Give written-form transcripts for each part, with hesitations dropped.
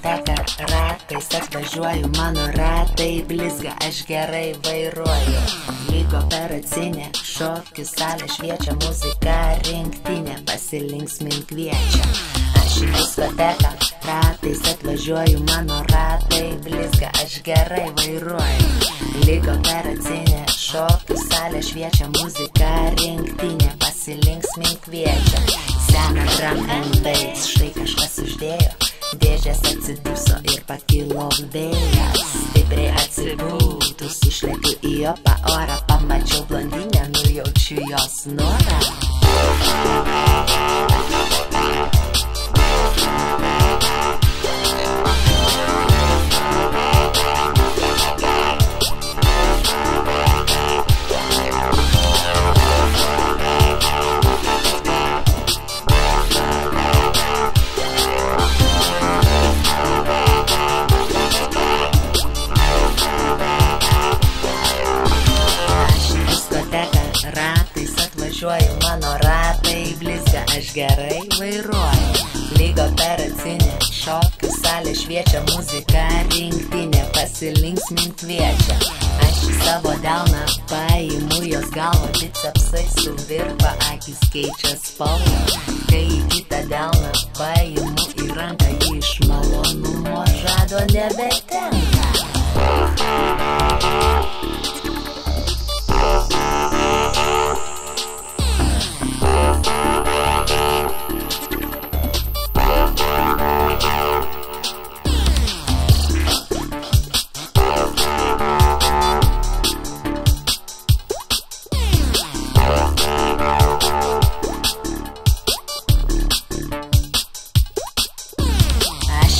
diskoteką ratais atvažiuoju, mano ratai blizga, aš gerai vairuoju. Lyg operacinė, šokių salė šviečia, muzika rinktinė, pasilinksmint kviečia. Aš į diskoteką ratais atvažiuoju, mano ratai blizga, aš gerai vairuoju. Lyg operacinė, šokių salė šviečia, muzika rinktinė, pasilinksmint kviečia. Sena drum and bass, štai kažkas uždėjo, dėžės atsiduso ir pakilo vėjas. Stipriai atsibūtus išlekiu į opą orą, pamačiau blondinę, nujaučiu jos norą. Ratais atvažiuoju, mano ratai blizga, aš gerai vairuoju. Lyg operacinė, šokių salė šviečia, muzika rinktinė, pasilinksmint kviečia. Aš į savo delną paimu jos galvą, bicepsai suvirpa, akys keičia spalvą. Kai į kitą delną paimu į ranką, ji iš malonumo žado nebetenka.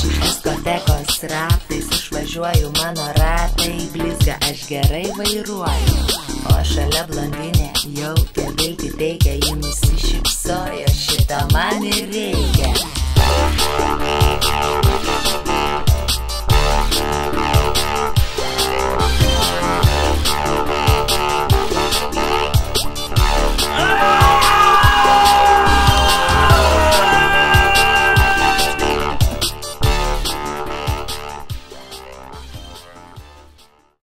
Diskotekos ratais išvažiuoju, mano ratai blizga, aš gerai vairuoju. O šalia blondinė jaukia, viltį teikia, ji nusišypsojo, šito man ir reikia.